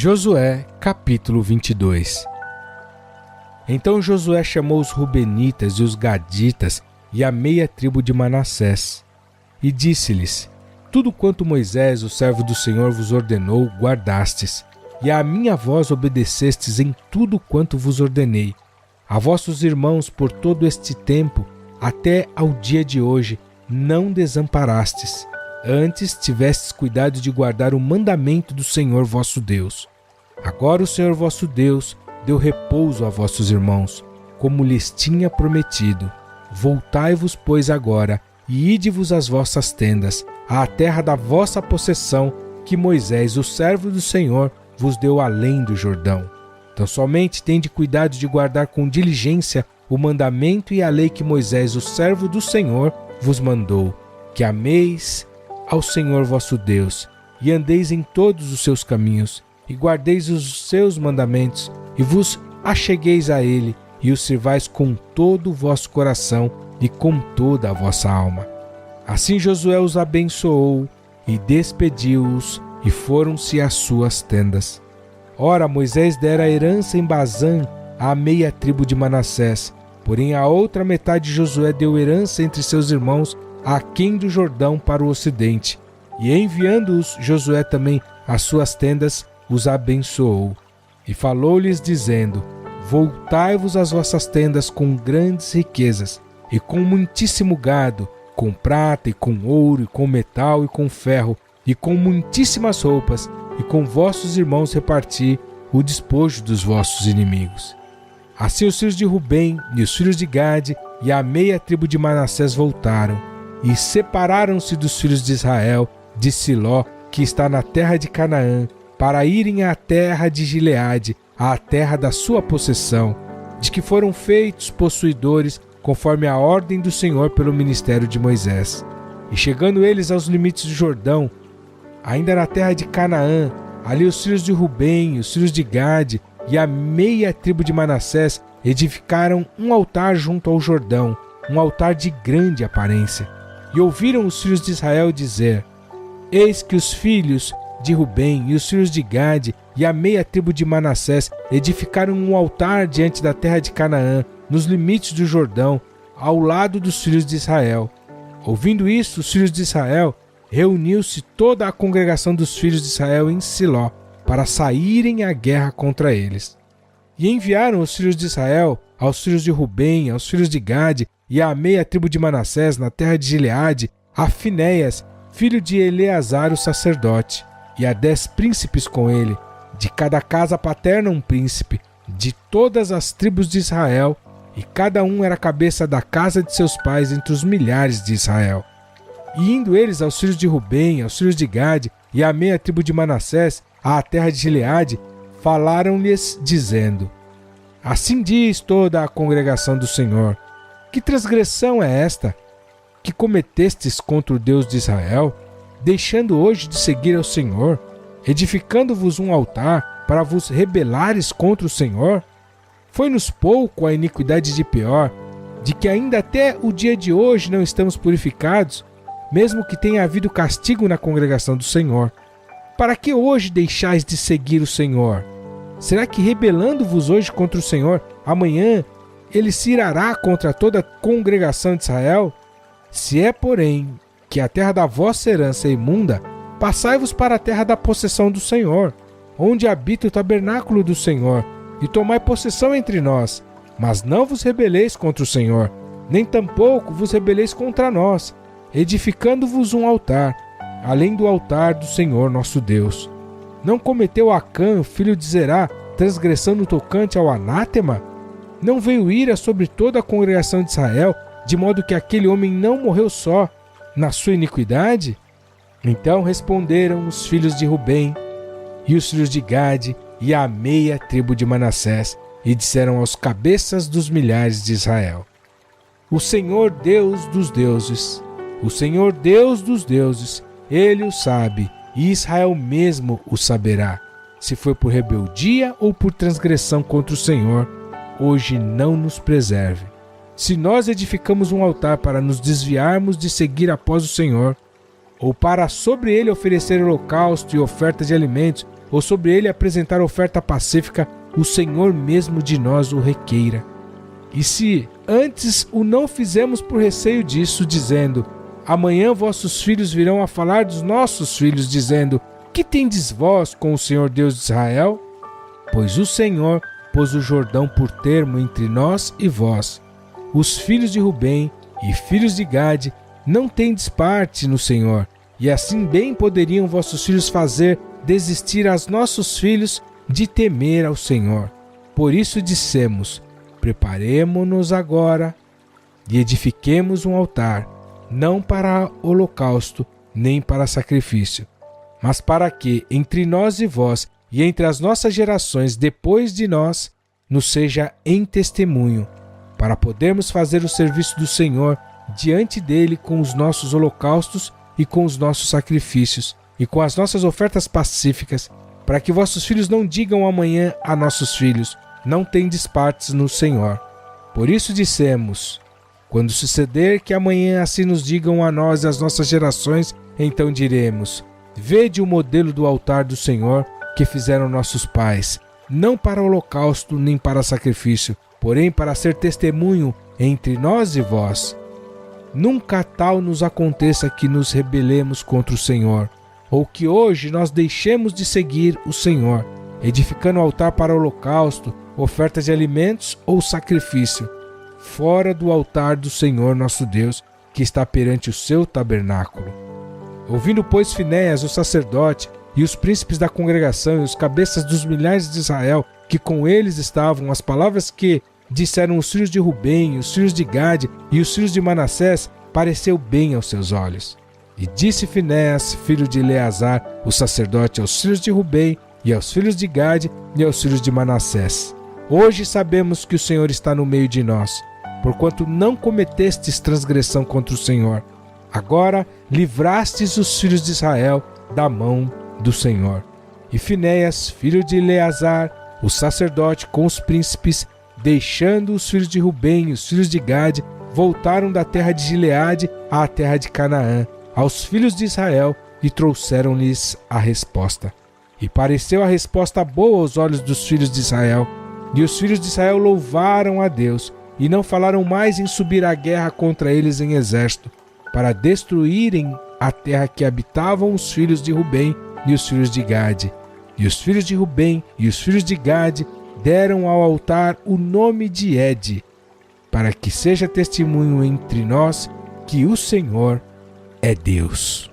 Josué, capítulo 22. Então Josué chamou os Rubenitas e os Gaditas e a meia tribo de Manassés, e disse-lhes: Tudo quanto Moisés, o servo do Senhor, vos ordenou, guardastes, e à minha voz obedecestes em tudo quanto vos ordenei. A vossos irmãos por todo este tempo, até ao dia de hoje, não desamparastes. Antes tivestes cuidado de guardar o mandamento do Senhor vosso Deus. Agora o Senhor vosso Deus deu repouso a vossos irmãos, como lhes tinha prometido. Voltai-vos, pois, agora, e ide-vos às vossas tendas, à terra da vossa possessão, que Moisés, o servo do Senhor, vos deu além do Jordão. Então somente tende cuidado de guardar com diligência o mandamento e a lei que Moisés, o servo do Senhor, vos mandou, que ameis ao Senhor vosso Deus, e andeis em todos os seus caminhos, e guardeis os seus mandamentos, e vos achegueis a ele, e o sirvais com todo o vosso coração e com toda a vossa alma. Assim Josué os abençoou, e despediu-os, e foram-se às suas tendas. Ora, Moisés dera herança em Bazã à meia tribo de Manassés, porém a outra metade Josué deu herança entre seus irmãos aquém do Jordão para o ocidente, e enviando-os Josué também às suas tendas, os abençoou. E falou-lhes dizendo: Voltai-vos às vossas tendas com grandes riquezas, e com muitíssimo gado, com prata e com ouro, e com metal e com ferro, e com muitíssimas roupas, e com vossos irmãos reparti o despojo dos vossos inimigos. Assim os filhos de Rubem e os filhos de Gade e a meia tribo de Manassés voltaram, e separaram-se dos filhos de Israel, de Siló, que está na terra de Canaã, para irem à terra de Gileade, à terra da sua possessão, de que foram feitos possuidores, conforme a ordem do Senhor pelo ministério de Moisés. E chegando eles aos limites do Jordão, ainda na terra de Canaã, ali os filhos de Rubem, os filhos de Gade e a meia tribo de Manassés edificaram um altar junto ao Jordão, um altar de grande aparência. E ouviram os filhos de Israel dizer: Eis que os filhos de Rubem e os filhos de Gade e a meia tribo de Manassés edificaram um altar diante da terra de Canaã, nos limites do Jordão, ao lado dos filhos de Israel. Ouvindo isso, os filhos de Israel, reuniu-se toda a congregação dos filhos de Israel em Siló, para saírem à guerra contra eles. E enviaram os filhos de Israel aos filhos de Rubem, aos filhos de Gade e à meia tribo de Manassés na terra de Gileade, a Finéias, filho de Eleazar o sacerdote, e a 10 príncipes com ele, de cada casa paterna um príncipe, de todas as tribos de Israel, e cada um era a cabeça da casa de seus pais entre os milhares de Israel. E indo eles aos filhos de Rubem, aos filhos de Gade e à meia tribo de Manassés, à terra de Gileade, falaram-lhes dizendo: Assim diz toda a congregação do Senhor: Que transgressão é esta que cometestes contra o Deus de Israel, deixando hoje de seguir ao Senhor, edificando-vos um altar para vos rebelares contra o Senhor? Foi-nos pouco a iniquidade de Peor, de que ainda até o dia de hoje não estamos purificados, mesmo que tenha havido castigo na congregação do Senhor. Para que hoje deixais de seguir o Senhor? Será que rebelando-vos hoje contra o Senhor, amanhã ele se irará contra toda a congregação de Israel? Se é, porém, que a terra da vossa herança é imunda, passai-vos para a terra da possessão do Senhor, onde habita o tabernáculo do Senhor, e tomai possessão entre nós. Mas não vos rebeleis contra o Senhor, nem tampouco vos rebeleis contra nós, edificando-vos um altar, além do altar do Senhor nosso Deus. Não cometeu Acã, filho de Zerá, transgressão no tocante ao anátema? Não veio ira sobre toda a congregação de Israel, de modo que aquele homem não morreu só na sua iniquidade? Então responderam os filhos de Rubem e os filhos de Gade e a meia tribo de Manassés, e disseram aos cabeças dos milhares de Israel: O Senhor Deus dos deuses, o Senhor Deus dos deuses, Ele o sabe, e Israel mesmo o saberá. Se foi por rebeldia ou por transgressão contra o Senhor, hoje não nos preserve. Se nós edificamos um altar para nos desviarmos de seguir após o Senhor, ou para sobre ele oferecer holocausto e oferta de alimentos, ou sobre ele apresentar oferta pacífica, o Senhor mesmo de nós o requeira. E se antes o não fizemos por receio disso, dizendo: amanhã vossos filhos virão a falar dos nossos filhos, dizendo: que tendes vós com o Senhor Deus de Israel? Pois o Senhor pôs o Jordão por termo entre nós e vós. Os filhos de Rubem e filhos de Gade não tendes parte no Senhor, e assim bem poderiam vossos filhos fazer desistir aos nossos filhos de temer ao Senhor. Por isso dissemos: preparemo-nos agora e edifiquemos um altar, não para holocausto, nem para sacrifício, mas para que entre nós e vós e entre as nossas gerações depois de nós, nos seja em testemunho, para podermos fazer o serviço do Senhor diante dele com os nossos holocaustos e com os nossos sacrifícios e com as nossas ofertas pacíficas, para que vossos filhos não digam amanhã a nossos filhos: não tendes partes no Senhor. Por isso dissemos: quando suceder que amanhã assim nos digam a nós e às nossas gerações, então diremos: vede o modelo do altar do Senhor que fizeram nossos pais, não para holocausto nem para sacrifício, porém para ser testemunho entre nós e vós. Nunca tal nos aconteça que nos rebelemos contra o Senhor, ou que hoje nós deixemos de seguir o Senhor, edificando altar para holocausto, ofertas de alimentos ou sacrifício, fora do altar do Senhor nosso Deus, que está perante o seu tabernáculo. Ouvindo, pois, Finéias, o sacerdote, e os príncipes da congregação e os cabeças dos milhares de Israel, que com eles estavam, as palavras que disseram os filhos de Rubem, os filhos de Gade e os filhos de Manassés, pareceu bem aos seus olhos. E disse Finéias, filho de Eleazar, o sacerdote, aos filhos de Rubem e aos filhos de Gade e aos filhos de Manassés: hoje sabemos que o Senhor está no meio de nós, porquanto não cometestes transgressão contra o Senhor. Agora livrastes os filhos de Israel da mão do Senhor. E Finéias, filho de Eleazar, o sacerdote, com os príncipes, deixando os filhos de Rubem e os filhos de Gade, voltaram da terra de Gileade à terra de Canaã, aos filhos de Israel, e trouxeram-lhes a resposta. E pareceu a resposta boa aos olhos dos filhos de Israel. E os filhos de Israel louvaram a Deus, e não falaram mais em subir à guerra contra eles em exército, para destruírem a terra que habitavam os filhos de Rubem e os filhos de Gade. E os filhos de Rubem e os filhos de Gade deram ao altar o nome de Ede, para que seja testemunho entre nós que o Senhor é Deus.